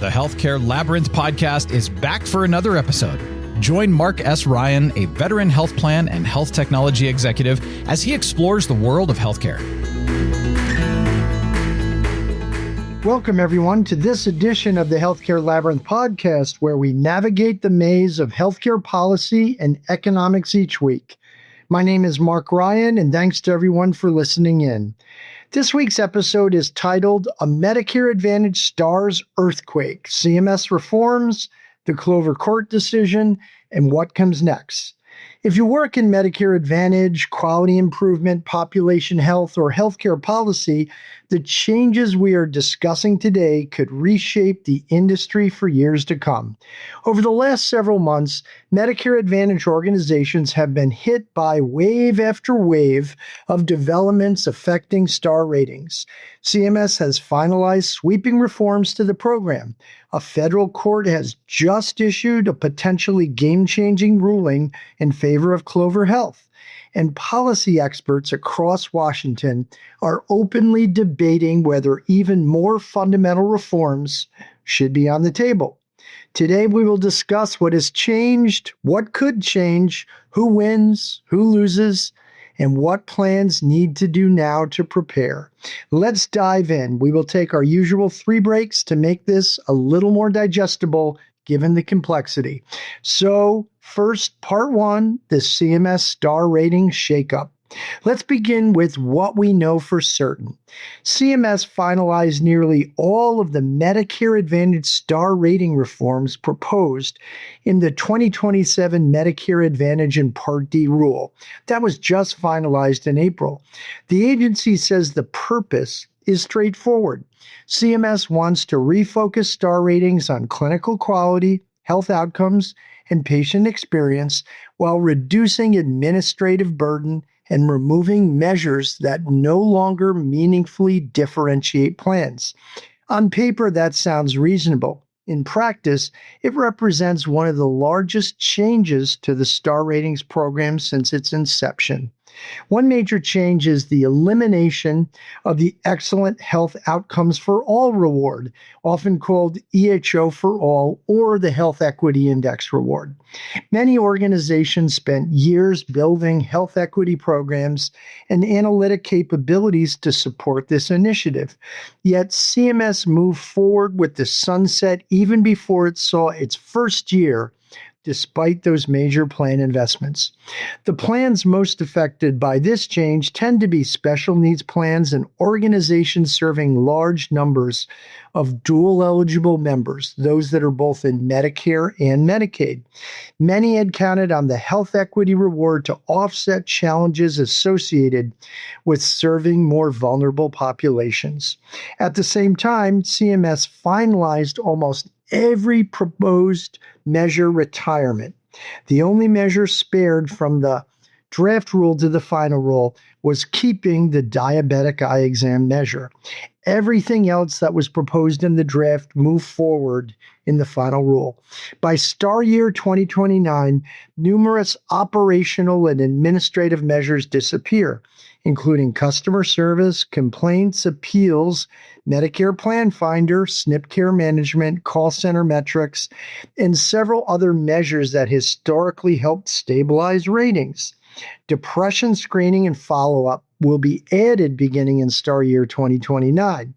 The Healthcare Labyrinth Podcast is back for another episode. Join Marc S. Ryan, a veteran health plan and health technology executive, as he explores the world of healthcare. Welcome, everyone, to this edition of the Healthcare Labyrinth Podcast, where we navigate the maze of healthcare policy and economics each week. My name is Marc Ryan, and thanks to everyone for listening in. This week's episode is titled A Medicare Advantage Star's Earthquake, CMS Reforms, the Clover Court Decision, and What Comes Next. If you work in Medicare Advantage, quality improvement, population health, or healthcare policy, the changes we are discussing today could reshape the industry for years to come. Over the last several months, Medicare Advantage organizations have been hit by wave after wave of developments affecting star ratings. CMS has finalized sweeping reforms to the program. A federal court has just issued a potentially game-changing ruling in favor of Clover Health. And policy experts across Washington are openly debating whether even more fundamental reforms should be on the table. Today, we will discuss what has changed, what could change, who wins, who loses, and what plans need to do now to prepare. Let's dive in. We will take our usual 3 breaks to make this a little more digestible given the complexity. So, first, part 1, the CMS star rating shakeup. Let's begin with what we know for certain. CMS finalized nearly all of the Medicare Advantage Star rating reforms proposed in the 2027 Medicare Advantage and Part D rule. That was just finalized in April. The agency says the purpose is straightforward. CMS wants to refocus star ratings on clinical quality, health outcomes, and patient experience while reducing administrative burden and removing measures that no longer meaningfully differentiate plans. On paper, that sounds reasonable. In practice, it represents one of the largest changes to the star ratings program since its inception. One major change is the elimination of the Excellent Health Outcomes for All reward, often called EHO for All or the Health Equity Index reward. Many organizations spent years building health equity programs and analytic capabilities to support this initiative. Yet CMS moved forward with the sunset even before it saw its first year, despite those major plan investments. The plans most affected by this change tend to be special needs plans and organizations serving large numbers of dual eligible members, those that are both in Medicare and Medicaid. Many had counted on the health equity reward to offset challenges associated with serving more vulnerable populations. At the same time, CMS finalized almost every proposed measure retirement. The only measure spared from the draft rule to the final rule was keeping the diabetic eye exam measure. Everything else that was proposed in the draft moved forward in the final rule. By star year 2029, numerous operational and administrative measures disappear, including customer service, complaints, appeals, Medicare Plan Finder, SNP care management, call center metrics, and several other measures that historically helped stabilize ratings. Depression screening and follow-up will be added beginning in star year 2029.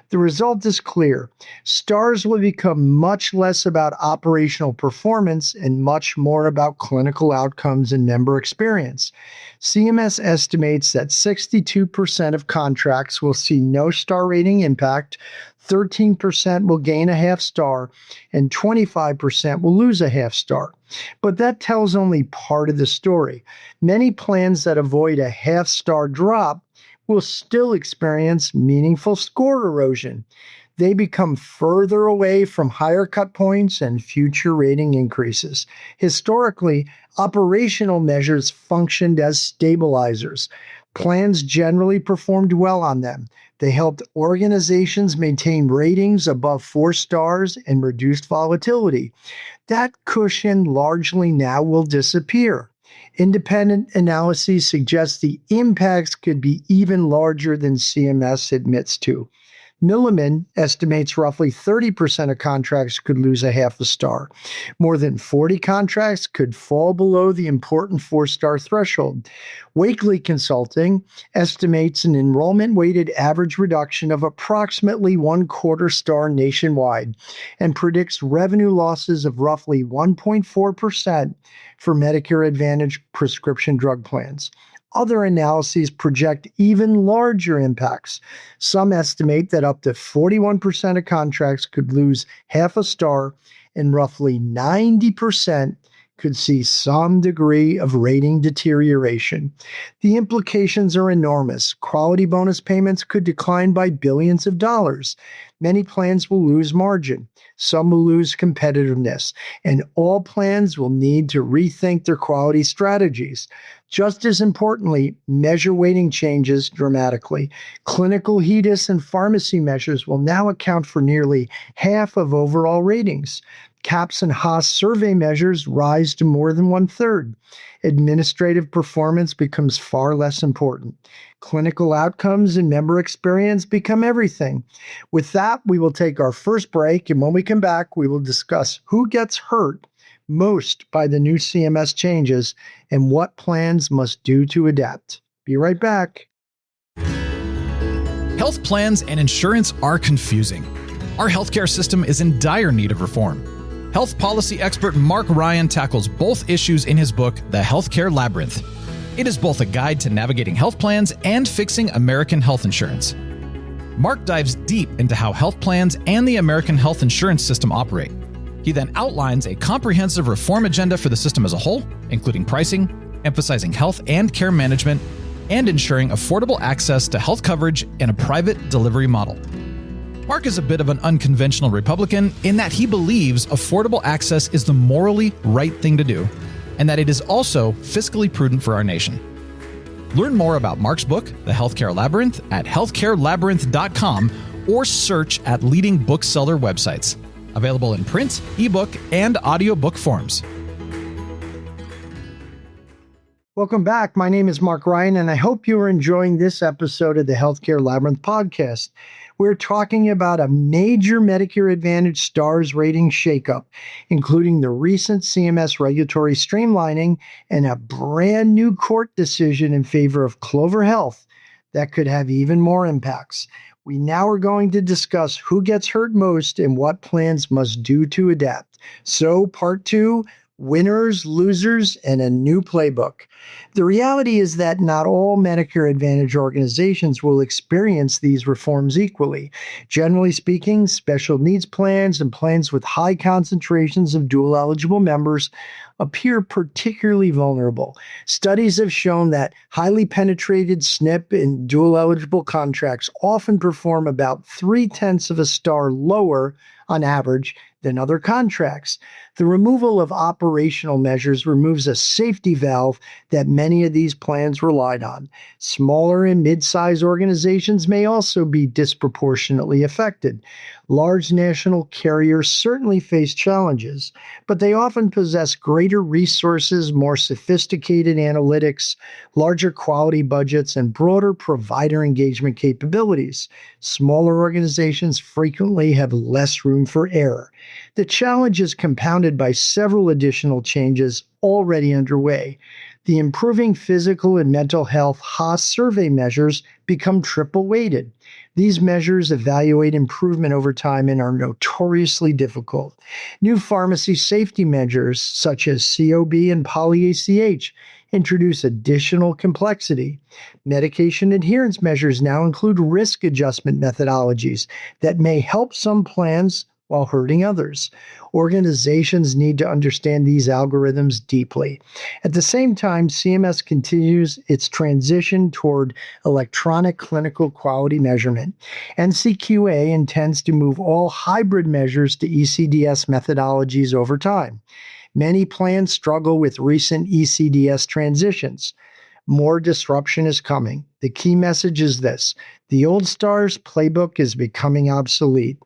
The result is clear. Stars will become much less about operational performance and much more about clinical outcomes and member experience. CMS estimates that 62% of contracts will see no star rating impact, 13% will gain a half star, and 25% will lose a half star. But that tells only part of the story. Many plans that avoid a half star drop will still experience meaningful score erosion. They become further away from higher cut points and future rating increases. Historically, operational measures functioned as stabilizers. Plans generally performed well on them. They helped organizations maintain ratings above 4 stars and reduced volatility. That cushion largely now will disappear. Independent analyses suggest the impacts could be even larger than CMS admits to. Milliman estimates roughly 30% of contracts could lose a half a star. More than 40 contracts could fall below the important 4-star threshold. Wakely Consulting estimates an enrollment-weighted average reduction of approximately 1/4 star nationwide and predicts revenue losses of roughly 1.4% for Medicare Advantage prescription drug plans. Other analyses project even larger impacts. Some estimate that up to 41% of contracts could lose half a star, and roughly 90% could see some degree of rating deterioration. The implications are enormous. Quality bonus payments could decline by billions of dollars. Many plans will lose margin. Some will lose competitiveness, and all plans will need to rethink their quality strategies. Just as importantly, measure weighting changes dramatically. Clinical HEDIS and pharmacy measures will now account for nearly half of overall ratings. CAHPS and HAAS survey measures rise to more than 1/3. Administrative performance becomes far less important. Clinical outcomes and member experience become everything. With that, we will take our first break, and when we come back, we will discuss who gets hurt most by the new CMS changes and what plans must do to adapt. Be right back. Health plans and insurance are confusing. Our healthcare system is in dire need of reform. Health policy expert Marc Ryan tackles both issues in his book, The Healthcare Labyrinth. It is both a guide to navigating health plans and fixing American health insurance. Marc dives deep into how health plans and the American health insurance system operate. He then outlines a comprehensive reform agenda for the system as a whole, including pricing, emphasizing health and care management, and ensuring affordable access to health coverage and a private delivery model. Marc is a bit of an unconventional Republican in that he believes affordable access is the morally right thing to do, and that it is also fiscally prudent for our nation. Learn more about Marc's book, The Healthcare Labyrinth, at healthcarelabyrinth.com or search at leading bookseller websites. Available in print, ebook, and audiobook forms. Welcome back. My name is Marc Ryan, and I hope you are enjoying this episode of the Healthcare Labyrinth Podcast. We're talking about a major Medicare Advantage Stars rating shakeup, including the recent CMS regulatory streamlining and a brand new court decision in favor of Clover Health that could have even more impacts. We now are going to discuss who gets hurt most and what plans must do to adapt. So, part 2, winners, losers, and a new playbook. The reality is that not all Medicare Advantage organizations will experience these reforms equally. Generally speaking, special needs plans and plans with high concentrations of dual eligible members appear particularly vulnerable. Studies have shown that highly penetrated SNP and dual eligible contracts often perform about 0.3 of a star lower on average than other contracts. The removal of operational measures removes a safety valve that many of these plans relied on. Smaller and mid-sized organizations may also be disproportionately affected. Large national carriers certainly face challenges, but they often possess greater resources, more sophisticated analytics, larger quality budgets, and broader provider engagement capabilities. Smaller organizations frequently have less room for error. The challenge is compounded by several additional changes already underway. The improving physical and mental health HAAS survey measures become triple-weighted. These measures evaluate improvement over time and are notoriously difficult. New pharmacy safety measures, such as COB and poly-ACH, introduce additional complexity. Medication adherence measures now include risk adjustment methodologies that may help some plans while hurting others. Organizations need to understand these algorithms deeply. At the same time, CMS continues its transition toward electronic clinical quality measurement. NCQA intends to move all hybrid measures to ECDS methodologies over time. Many plans struggle with recent ECDS transitions. More disruption is coming. The key message is this: the old STARS playbook is becoming obsolete.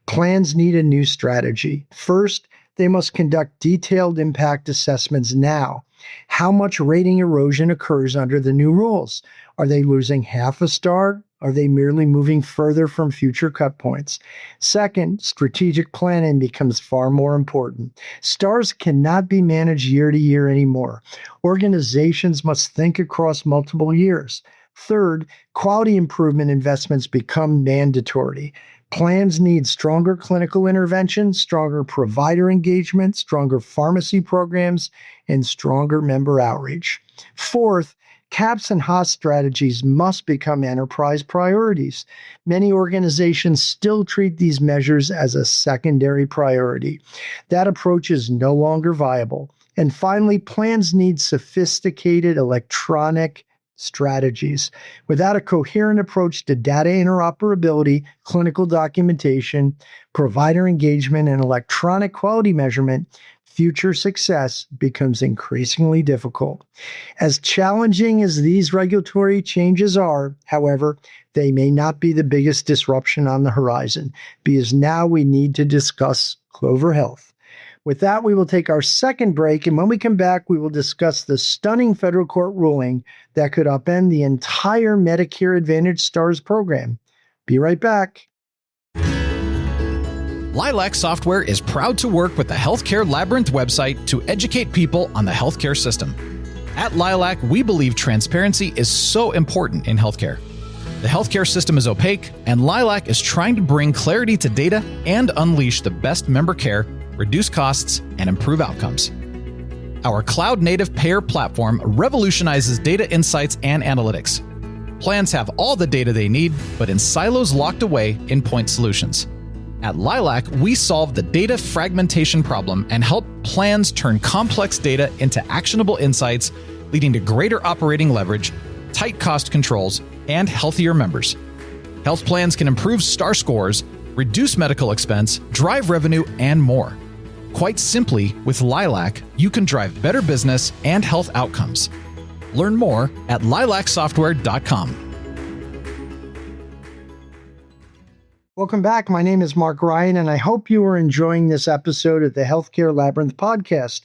Plans need a new strategy. First, They must conduct detailed impact assessments now. How much rating erosion occurs under the new rules? Are they losing half a star? Are they merely moving further from future cut points? Second, strategic planning becomes far more important. Stars cannot be managed year to year anymore. Organizations must think across multiple years. Third, quality improvement investments become mandatory. Plans need stronger clinical intervention, stronger provider engagement, stronger pharmacy programs, and stronger member outreach. Fourth, CAHPS and HOS strategies must become enterprise priorities. Many organizations still treat these measures as a secondary priority. That approach is no longer viable. And finally, plans need sophisticated electronic strategies. Without a coherent approach to data interoperability, clinical documentation, provider engagement, and electronic quality measurement, future success becomes increasingly difficult. As challenging as these regulatory changes are, however, they may not be the biggest disruption on the horizon, because now we need to discuss Clover Health. With that, we will take our second break, and when we come back, we will discuss the stunning federal court ruling that could upend the entire Medicare Advantage Stars program. Be right back. Lilac Software is proud to work with the Healthcare Labyrinth website to educate people on the healthcare system. At Lilac, we believe transparency is so important in healthcare. The healthcare system is opaque, and Lilac is trying to bring clarity to data and unleash the best member care, reduce costs, and improve outcomes. Our cloud-native payer platform revolutionizes data insights and analytics. Plans have all the data they need, but in silos locked away in point solutions. At Lilac, we solve the data fragmentation problem and help plans turn complex data into actionable insights, leading to greater operating leverage, tight cost controls, and healthier members. Health plans can improve star scores, reduce medical expense, drive revenue, and more. Quite simply, with Lilac, you can drive better business and health outcomes. Learn more at lilacsoftware.com. Welcome back. My name is Marc Ryan, and I hope you are enjoying this episode of the Healthcare Labyrinth Podcast.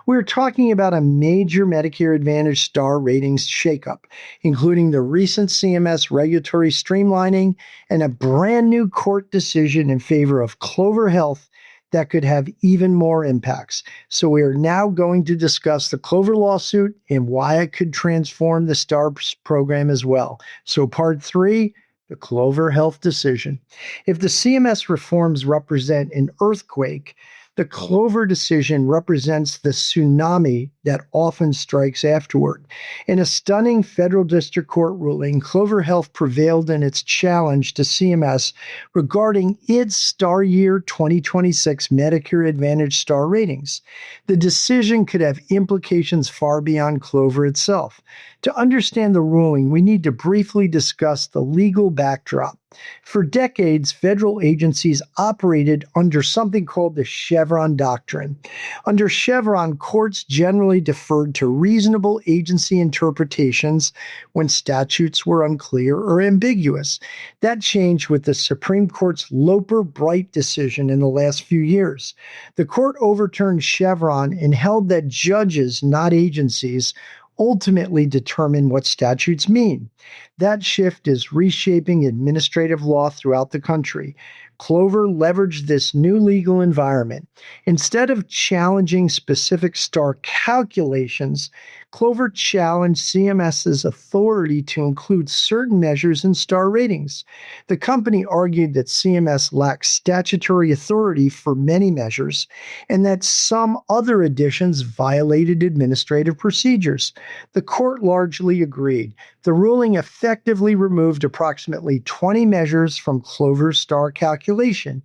We're talking about a major Medicare Advantage Star ratings shakeup, including the recent CMS regulatory streamlining and a brand new court decision in favor of Clover Health that could have even more impacts. So we are now going to discuss the Clover lawsuit and why it could transform the Star program as well. So part 3, the Clover Health decision. If the CMS reforms represent an earthquake, the Clover decision represents the tsunami that often strikes afterward. In a stunning federal district court ruling, Clover Health prevailed in its challenge to CMS regarding its Star Year 2026 Medicare Advantage Star ratings. The decision could have implications far beyond Clover itself. To understand the ruling, we need to briefly discuss the legal backdrop. For decades, federal agencies operated under something called the Chevron Doctrine. Under Chevron, courts generally deferred to reasonable agency interpretations when statutes were unclear or ambiguous. That changed with the Supreme Court's Loper-Bright decision in the last few years. The court overturned Chevron and held that judges, not agencies, ultimately determine what statutes mean. That shift is reshaping administrative law throughout the country. Clover leveraged this new legal environment. Instead of challenging specific star calculations, Clover challenged CMS's authority to include certain measures in star ratings. The company argued that CMS lacks statutory authority for many measures and that some other additions violated administrative procedures. The court largely agreed. The ruling effectively removed approximately 20 measures from Clover's star calculation.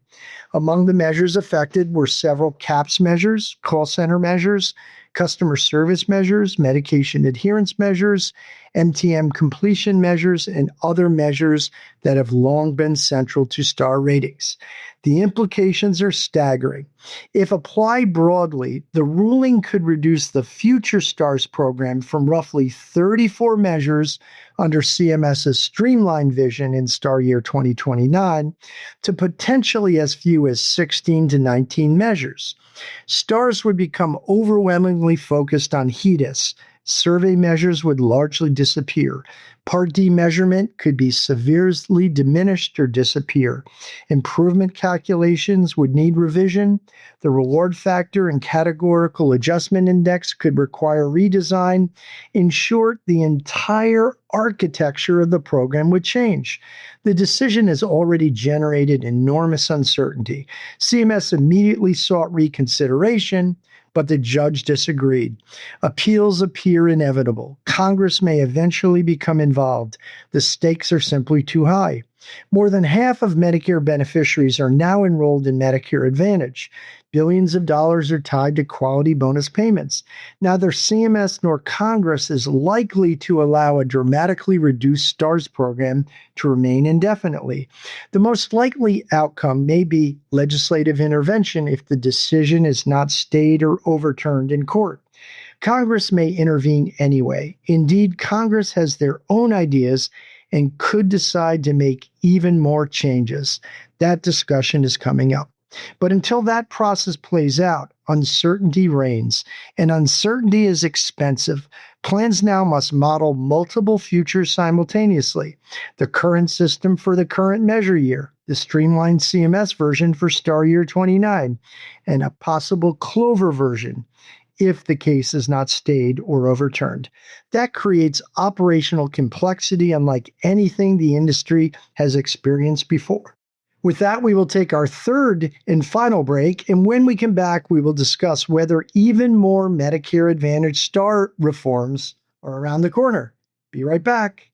Among the measures affected were several CAHPS measures, call center measures, customer service measures, medication adherence measures, MTM completion measures, and other measures that have long been central to star ratings. The implications are staggering. If applied broadly, the ruling could reduce the future STARS program from roughly 34 measures under CMS's streamlined vision in Star Year 2029 to potentially as few as 16 to 19 measures. Stars would become overwhelmingly focused on HEDIS. Survey measures would largely disappear. Part D measurement could be severely diminished or disappear. Improvement calculations would need revision. The reward factor and categorical adjustment index could require redesign. In short, the entire architecture of the program would change. The decision has already generated enormous uncertainty. CMS immediately sought reconsideration, but the judge disagreed. Appeals appear inevitable. Congress may eventually become involved. The stakes are simply too high. More than half of Medicare beneficiaries are now enrolled in Medicare Advantage. Billions of dollars are tied to quality bonus payments. Neither CMS nor Congress is likely to allow a dramatically reduced STARS program to remain indefinitely. The most likely outcome may be legislative intervention if the decision is not stayed or overturned in court. Congress may intervene anyway. Indeed, Congress has their own ideas and could decide to make even more changes. That discussion is coming up. But until that process plays out, uncertainty reigns, and uncertainty is expensive. Plans now must model multiple futures simultaneously. The current system for the current measure year, the streamlined CMS version for Star Year 29, and a possible Clover version, if the case is not stayed or overturned. That creates operational complexity unlike anything the industry has experienced before. With that, we will take our third and final break, and when we come back, we will discuss whether even more Medicare Advantage Star reforms are around the corner. Be right back.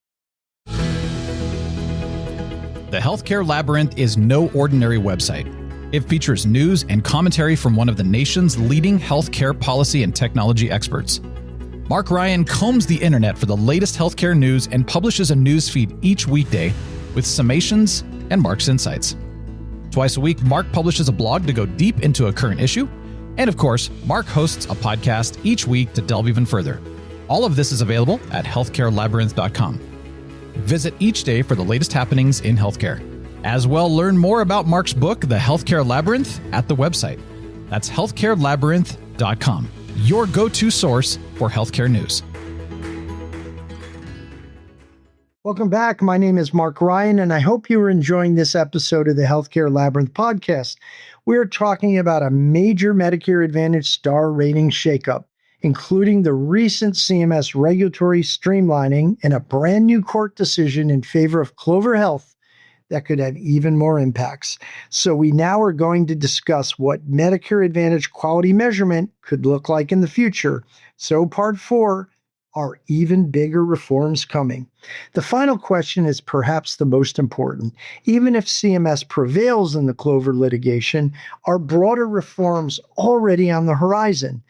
The Healthcare Labyrinth is no ordinary website. It features news and commentary from one of the nation's leading healthcare policy and technology experts. Marc Ryan combs the internet for the latest healthcare news and publishes a news feed each weekday with summations and Marc's insights. Twice a week, Marc publishes a blog to go deep into a current issue. And of course, Marc hosts a podcast each week to delve even further. All of this is available at healthcarelabyrinth.com. Visit each day for the latest happenings in healthcare. As well, learn more about Marc's book, The Healthcare Labyrinth, at the website. That's healthcarelabyrinth.com, your go-to source for healthcare news. Welcome back. My name is Marc Ryan, and I hope you are enjoying this episode of the Healthcare Labyrinth Podcast. We're talking about a major Medicare Advantage Star rating shakeup, including the recent CMS regulatory streamlining and a brand new court decision in favor of Clover Health that could have even more impacts. So we now are going to discuss what Medicare Advantage quality measurement could look like in the future. So part 4, are even bigger reforms coming? The final question is perhaps the most important. Even if CMS prevails in the Clover litigation, are broader reforms already on the horizon?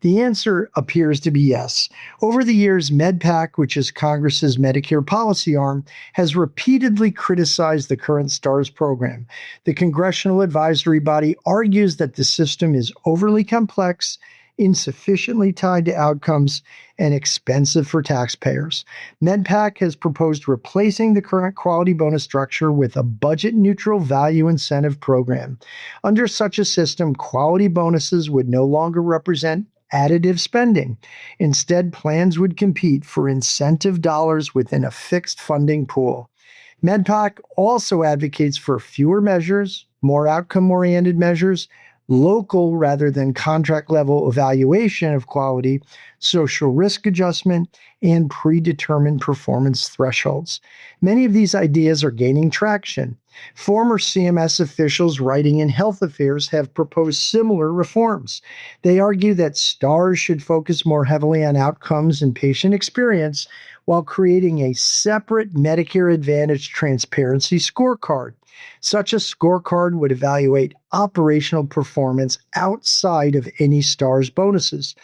The answer appears to be yes. Over the years, MedPAC, which is Congress's Medicare policy arm, has repeatedly criticized the current STARS program. The congressional advisory body argues that the system is overly complex, insufficiently tied to outcomes, and expensive for taxpayers. MedPAC has proposed replacing the current quality bonus structure with a budget-neutral value incentive program. Under such a system, quality bonuses would no longer represent additive spending. Instead, plans would compete for incentive dollars within a fixed funding pool. MedPAC also advocates for fewer measures, more outcome-oriented measures, local rather than contract-level evaluation of quality, social risk adjustment, and predetermined performance thresholds. Many of these ideas are gaining traction. Former CMS officials writing in Health Affairs have proposed similar reforms. They argue that STARS should focus more heavily on outcomes and patient experience while creating a separate Medicare Advantage transparency scorecard. Such a scorecard would evaluate operational performance outside of any STARS bonuses.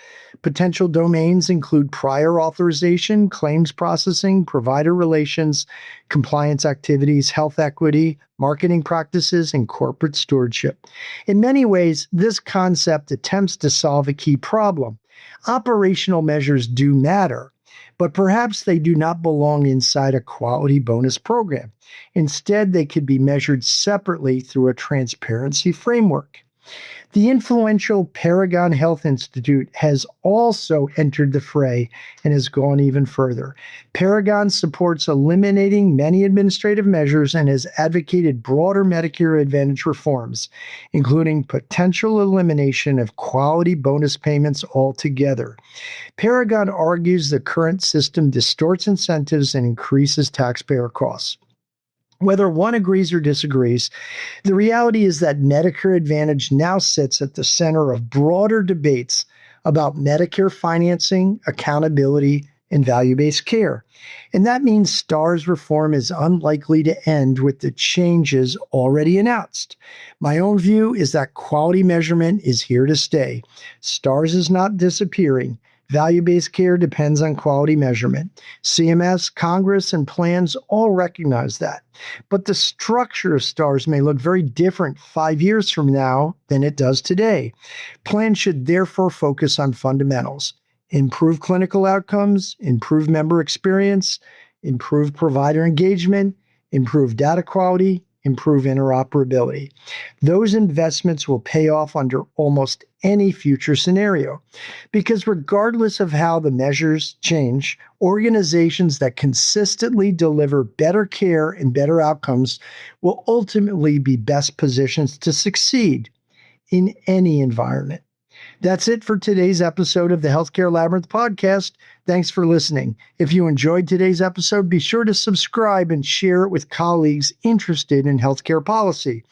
Potential domains include prior authorization, claims processing, provider relations, compliance activities, health equity, marketing practices, and corporate stewardship. In many ways, this concept attempts to solve a key problem. Operational measures do matter. but perhaps they do not belong inside a quality bonus program. Instead, they could be measured separately through a transparency framework. The influential Paragon Health Institute has also entered the fray and has gone even further. Paragon supports eliminating many administrative measures and has advocated broader Medicare Advantage reforms, including potential elimination of quality bonus payments altogether. Paragon argues the current system distorts incentives and increases taxpayer costs. Whether one agrees or disagrees, the reality is that Medicare Advantage now sits at the center of broader debates about Medicare financing, accountability, and value-based care. And that means Star's reform is unlikely to end with the changes already announced. My own view is that quality measurement is here to stay. Stars is not disappearing. Value-based care depends on quality measurement. CMS, Congress, and plans all recognize that. But the structure of Stars may look very different 5 years from now than it does today. Plans should therefore focus on fundamentals: improve clinical outcomes, improve member experience, improve provider engagement, improve data quality, improve interoperability. Those investments will pay off under almost any future scenario, because regardless of how the measures change, organizations that consistently deliver better care and better outcomes will ultimately be best positioned to succeed in any environment. That's it for today's episode of the Healthcare Labyrinth Podcast. Thanks for listening. If you enjoyed today's episode, be sure to subscribe and share it with colleagues interested in healthcare policy.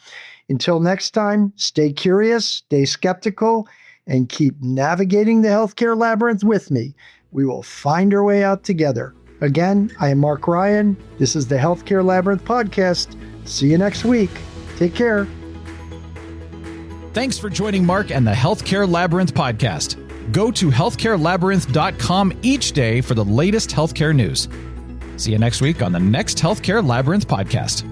Until next time, stay curious, stay skeptical, and keep navigating the healthcare labyrinth with me. We will find our way out together. Again, I am Marc Ryan. This is the Healthcare Labyrinth Podcast. See you next week. Take care. Thanks for joining Marc and the Healthcare Labyrinth Podcast. Go to healthcarelabyrinth.com each day for the latest healthcare news. See you next week on the next Healthcare Labyrinth Podcast.